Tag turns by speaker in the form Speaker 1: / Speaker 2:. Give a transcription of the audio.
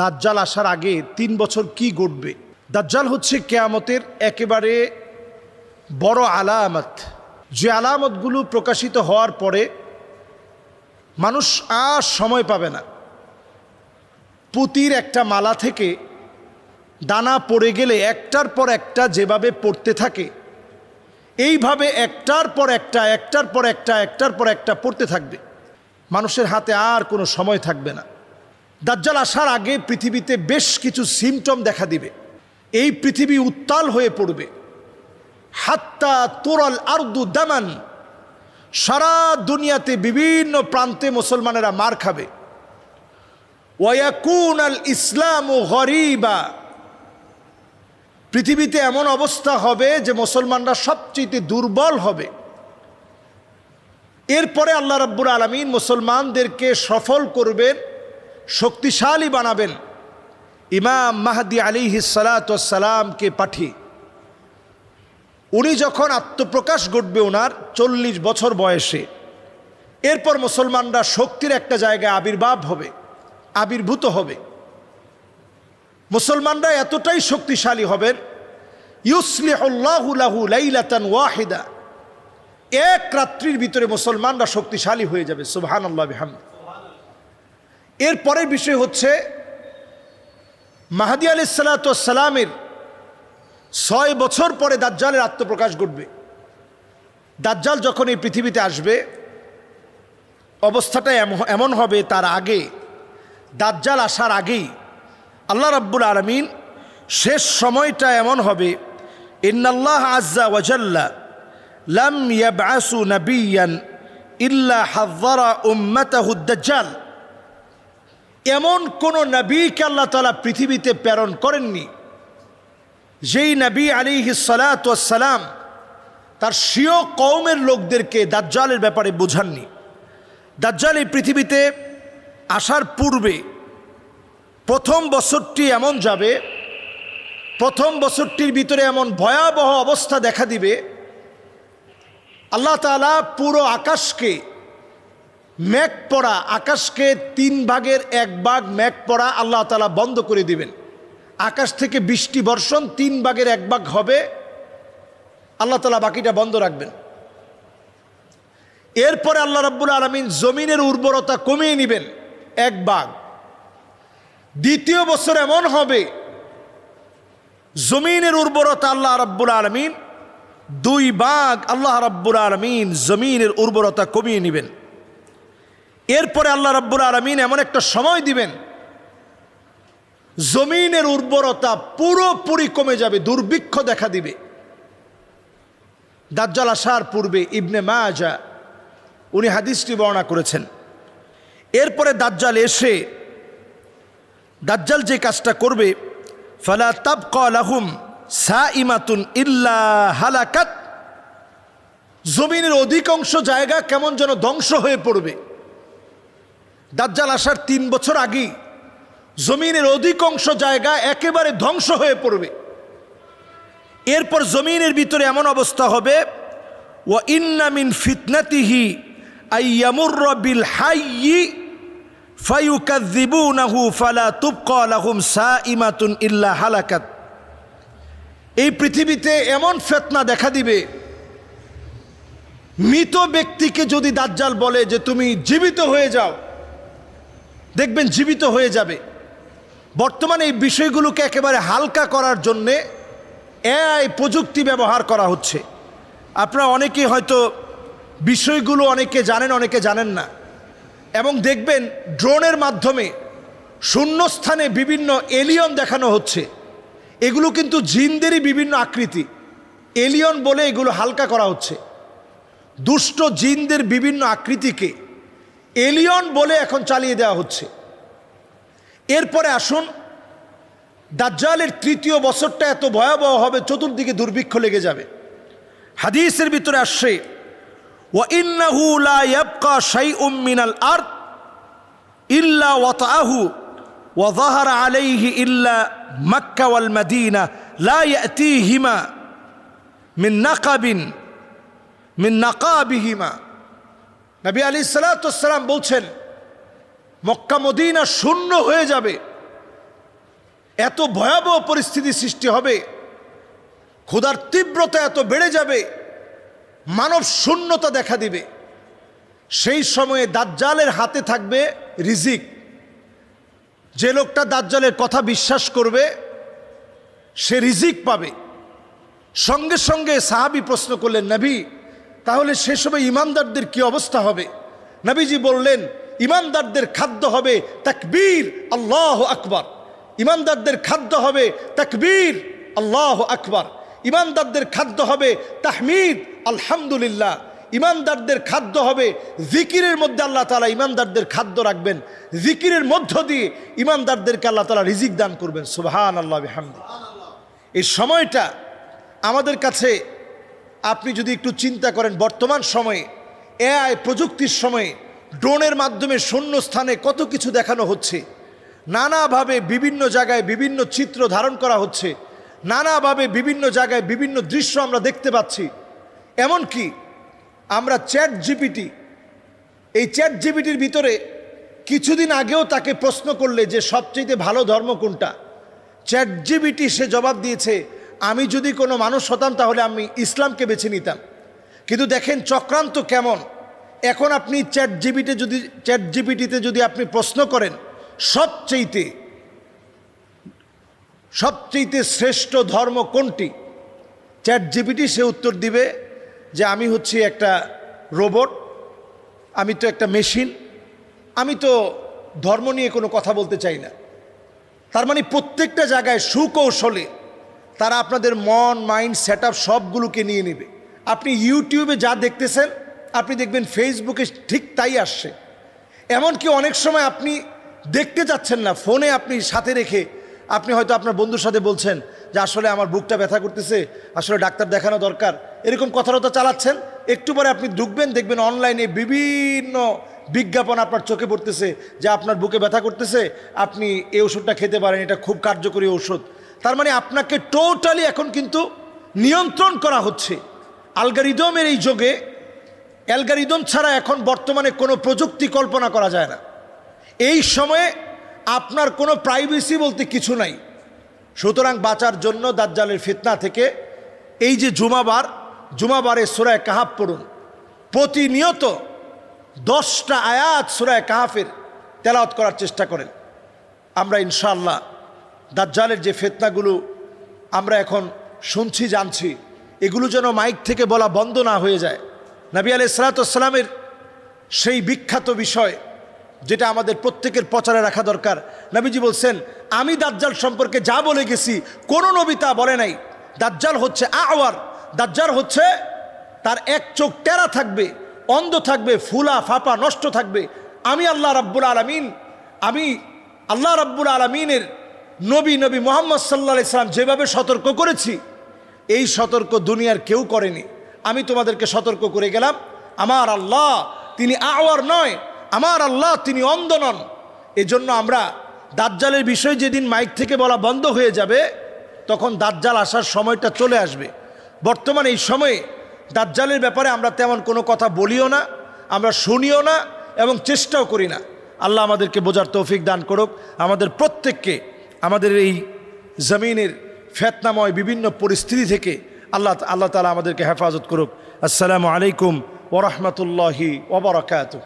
Speaker 1: দাজ্জাল আসার আগে 3 বছর কি ঘটবে? দাজ্জাল হচ্ছে কিয়ামতের একেবারে বড় আলামত, যে আলামতগুলো প্রকাশিত হওয়ার পরে মানুষ আর সময় পাবে না। পুতির একটা মালা থেকে দানা পড়ে গেলে একটার পর একটা যেভাবে পড়তে থাকে, এইভাবে একটার পর একটা একটার পর একটা একটার পর একটা পড়তে থাকবে। মানুষের হাতে আর কোনো সময় থাকবে না। দাজ্জাল আসার আগে পৃথিবীতে বেশ কিছু সিমটম দেখা দিবে। এই পৃথিবী উত্তাল হয়ে পড়বে। হাত্তা তুরাল আরদু দামান, সারা দুনিয়াতে বিভিন্ন প্রান্তে মুসলমানেরা মার খাবে। ওয়ায়াকুন আল ইসলামু গরিবা, পৃথিবীতে এমন অবস্থা হবে যে মুসলমানরা সবচেয়ে দুর্বল হবে। এরপরে আল্লাহ রাব্বুল আলামিন মুসলমানদেরকে সফল করবেন, শক্তিশালী বানাবেন ইমাম মাহদি আলাইহিস সালাতু ওয়াস সালামকে পাঠিয়ে। উনি যখন আত্মপ্রকাশ ঘটবে ওনার 40 বছর বয়সে, এরপর মুসলমানরা শক্তির একটা জায়গায় আবির্ভূত হবে। মুসলমানরা এতটাই শক্তিশালী হবেন, ইউসলিহুল্লাহু লাহু লাইলাতান ওয়াহিদা, এক রাত্রির ভিতরে মুসলমানরা শক্তিশালী হয়ে যাবে। সুবহানাল্লাহ বিহামদি। এর পরের বিষয় হচ্ছে মাহদি আলাইহিস সালাতু ওয়াস সালামের 6 বছর পরে দাজ্জালের আত্মপ্রকাশ ঘটবে। দাজ্জাল যখন এই পৃথিবীতে আসবে, অবস্থাটা এমন হবে, তার আগে দাজ্জাল আসার আগেই আল্লাহ রাব্বুল আলামিন শেষ সময়টা এমন হবে, ইন্নাল্লাহ আজ্জা ওয়া জাল্লা লাম ইয়াবআসু নাবিয়ান ইল্লা হাযযারা উম্মাতাহু দাজ্জাল। এমন কোন নবীকে আল্লাহ তাআলা পৃথিবীতে প্রেরণ করেননি যেই নবী আলাইহিস সালাতু ওয়াস সালাম তার স্বীয় কওমের লোকদেরকে দাজ্জালের ব্যাপারে বোঝাননি। দাজ্জাল এই পৃথিবীতে আসার পূর্বে প্রথম বছরটি এমন যাবে, প্রথম বছরটির ভিতরে এমন ভয়াবহ অবস্থা দেখা দিবে, আল্লাহ তাআলা পুরো আকাশকে মেঘ পড়া, আকাশকে 3 ভাগের 1 ভাগ মেঘ পড়া আল্লাহ তাআলা বন্ধ করে দিবেন। আকাশ থেকে বৃষ্টি বর্ষণ 3 ভাগের 1 ভাগ হবে, আল্লাহ তাআলা বাকিটা বন্ধ রাখবেন। এরপরে আল্লাহ রাব্বুল আলামিন জমিনের উর্বরতা কমিয়ে নেবেন 1 ভাগ। দ্বিতীয় বছর এমন হবে জমিনের উর্বরতা আল্লাহ রাব্বুল আলামিন 2 ভাগ, আল্লাহ রাব্বুল আলামিন জমিনের উর্বরতা কমিয়ে নেবেন। এরপরে আল্লাহ রাব্বুল আলামিন এমন একটা সময় দিবেন, জমিনের উর্বরতা পুরোপুরি কমে যাবে, দুর্ভিক্ষ দেখা দিবে। দাজ্জাল আসার পূর্বে ইবনে মাজাহ উনি হাদিসটি বর্ণনা করেছেন। এরপরে দাজ্জাল এসে দাজ্জাল যে কাজটা করবে, ফালা তাবকা লাহুম সাইমাতুন ইল্লা হালাকাত, জমিনের অধিকাংশ জায়গা কেমন যেন ধ্বংস হয়ে পড়বে। দাজ্জাল আসার 3 বছর আগেই জমিনের অধিকাংশ জায়গা একেবারে ধ্বংস হয়ে পড়বে। এরপর জমিনের ভিতরে এমন অবস্থা হবে, ওয়া ইন্না মিন ফিতনাতিহি আইয়ামুররা বিল হাইয়্যি ফায়ুকাযযিবুনাহু ফালা তুবকা লাহুম সাইমাতুন ইল্লা হালাকাত। এই পৃথিবীতে এমন ফিতনা দেখা দিবে, মৃত ব্যক্তিকে যদি দাজ্জাল বলে যে তুমি জীবিত হয়ে যাও, দেখবেন জীবিত হয়ে যাবে। বর্তমানে এই বিষয়গুলোকে একেবারে হালকা করার জন্যে এআই প্রযুক্তি ব্যবহার করা হচ্ছে। আপনারা অনেকেই হয়তো বিষয়গুলো অনেকে জানেন, অনেকে জানেন না। এবং দেখবেন ড্রোনের মাধ্যমে শূন্যস্থানে বিভিন্ন এলিয়ন দেখানো হচ্ছে। এগুলো কিন্তু জিনদেরই বিভিন্ন আকৃতি, এলিয়ন বলে এগুলো হালকা করা হচ্ছে। দুষ্ট জিনদের বিভিন্ন আকৃতিকে এলিয়ন বলে এখন চালিয়ে দেওয়া হচ্ছে। এরপরে আসুন, দাজ্জালের 3য় বছরটা এত ভয়াবহ হবে, চতুর্দিকে দুর্ভিক্ষ লেগে যাবে। হাদিসের ভিতরে আসছে, ওয়া ইন্নাহু লা ইয়াবকা শাইউম মিনাল আরদ ইল্লা ওয়াতাআহু ওয়া যাহারা আলাইহি ইল্লা মক্কা ওয়াল মদিনা লা ইয়াতিহিমা মিন নাকাবিহিমা। নবী আলাইহিস সালাতু ওয়াস সালাম বলছেন, মক্কা মদিনা শূন্য হয়ে যাবে, এত ভয়াবহ পরিস্থিতি সৃষ্টি হবে, ক্ষুধার তীব্রতা এত বেড়ে যাবে, মানব শূন্যতা দেখা দিবে। সেই সময়ে দাজ্জালের হাতে থাকবে রিজিক। যে লোকটা দাজ্জালের কথা বিশ্বাস করবে সে রিজিক পাবে। সঙ্গে সঙ্গে সাহাবী প্রশ্ন করলেন, নবী তাহলে সে সময় ইমানদারদের কি অবস্থা হবে? নবীজি বললেন, ইমানদারদের খাদ্য হবে তাকবীর আল্লাহু আকবার। ইমানদারদের খাদ্য হবে তাকবীর আল্লাহু আকবার। ইমানদারদের খাদ্য হবে তাহমিদ আলহামদুলিল্লাহ। ইমানদারদের খাদ্য হবে জিকিরের মধ্যে আল্লাহ তাআলা ইমানদারদের খাদ্য রাখবেন। জিকিরের মধ্য দিয়ে ইমানদারদেরকে আল্লাহ তাআলা রিজিক দান করবেন। সুবহানাল্লাহ বিহামদি। এই সময়টা আমাদের কাছে আপনি যদি একটু চিন্তা করেন, বর্তমান সময়ে এআই প্রযুক্তির সময়ে ড্রোনের মাধ্যমে শূন্য স্থানে কত কিছু দেখানো হচ্ছে, নানাভাবে বিভিন্ন জায়গায় বিভিন্ন চিত্র ধারণ করা হচ্ছে, নানাভাবে বিভিন্ন জায়গায় বিভিন্ন দৃশ্য আমরা দেখতে পাচ্ছি। এমনকি আমরা চ্যাট জিপিটি, এই চ্যাট জিপিটির ভিতরে কিছুদিন আগেও তাকে প্রশ্ন করলে যে সবচেয়ে ভালো ধর্ম কোনটা, চ্যাট জিপিটি সে জবাব দিয়েছে, আমি যদি কোনো মানুষ হতাম তাহলে আমি ইসলামকে বেছে নিতাম। কিন্তু দেখেন চক্রান্ত কেমন। এখন আপনি চ্যাট জিপিটিতে যদি আপনি প্রশ্ন করেন সবচেয়ে শ্রেষ্ঠ ধর্ম কোনটি, চ্যাট জিপিটি সে উত্তর দিবে যে আমি হচ্ছি একটা রোবট, আমি তো একটা মেশিন, আমি তো ধর্ম নিয়ে কোনো কথা বলতে চাই না। তার মানে প্রত্যেকটা জায়গায় সুকৌশলে তারা আপনাদের মন, মাইন্ড, সেট আপ সবগুলোকে নিয়ে নেবে। আপনি ইউটিউবে যা দেখতেছেন আপনি দেখবেন ফেসবুকে ঠিক তাই আসছে। এমনকি অনেক সময় আপনি দেখতে যাচ্ছেন না, ফোনে আপনি সাথে রেখে আপনি হয়তো আপনার বন্ধুর সাথে বলছেন যে আসলে আমার বুকটা ব্যথা করতেছে, আসলে ডাক্তার দেখানো দরকার, এরকম কথাটা চালাচ্ছেন। একটু পরে আপনি ঢুকবেন, দেখবেন অনলাইনে বিভিন্ন বিজ্ঞাপন আপনার চোখে পড়তেছে যে আপনার বুকে ব্যথা করতেছে, আপনি এই ওষুধটা খেতে পারেন, এটা খুব কার্যকরী ঔষধ। তার মানে আপনাকে টোটালি এখন কিন্তু নিয়ন্ত্রণ করা হচ্ছে অ্যালগরিদমের এই যুগে। অ্যালগরিদম ছাড়া এখন বর্তমানে কোনো প্রযুক্তি কল্পনা করা যায় না। এই সময়ে আপনার কোনো প্রাইভেসি বলতে কিছু নাই। সুতরাং বাঁচার জন্য দাজ্জালের ফিতনা থেকে এই যে জুমাবারে সূরা কাহাফ পড়ুন, প্রতিনিয়ত 10টা আয়াত সূরা কাহাফের তেলাওয়াত করার চেষ্টা করেন। আমরা ইনশাআল্লাহ দাজ্জালের যে ফিতনাগুলো আমরা এখন শুনছি, জানছি, এগুলো যেন মাইক থেকে বলা বন্ধ না হয়ে যায়। নবী আলাইহিস সালাতু ওয়াস সালামের সেই বিখ্যাত বিষয় যেটা আমাদের প্রত্যেকের প্রচারে রাখা দরকার। নবীজি বলছেন, আমি দাজ্জাল সম্পর্কে যা বলে গেছি কোনো নবী তা বলে নাই। দাজ্জাল হচ্ছে আওয়ার, দাজ্জাল হচ্ছে তার এক চোখ টেরা থাকবে, অন্ধ থাকবে, ফুলা ফাপা নষ্ট থাকবে। আমি আল্লাহ রাব্বুল আলামিনের নবী মুহাম্মদ সাল্লাল্লাহু আলাইহি সাল্লাম যেভাবে সতর্ক করেছি, এই সতর্ক দুনিয়ার কেউ করেনি। আমি তোমাদেরকে সতর্ক করে গেলাম, আমার আল্লাহ তিনি আওয়ার নয়, আমার আল্লাহ তিনি অন্ধ নন। এজন্য আমরা দাজ্জালের বিষয় যেদিন মাইক থেকে বলা বন্ধ হয়ে যাবে তখন দাজ্জাল আসার সময়টা চলে আসবে। বর্তমানে এই সময়ে দাজ্জালের ব্যাপারে আমরা তেমন কোনো কথা বলিও না, আমরা শুনিও না এবং চেষ্টাও করি না। আল্লাহ আমাদেরকে বোঝার তৌফিক দান করুক, আমাদের প্রত্যেককে আমাদের এই জমিনের ফিতনাময় বিভিন্ন পরিস্থিতি থেকে আল্লাহ তাআলা আমাদেরকে হেফাজত করুক। আসসালামু আলাইকুম ওয়া রাহমাতুল্লাহি ওয়া বারাকাতুহু।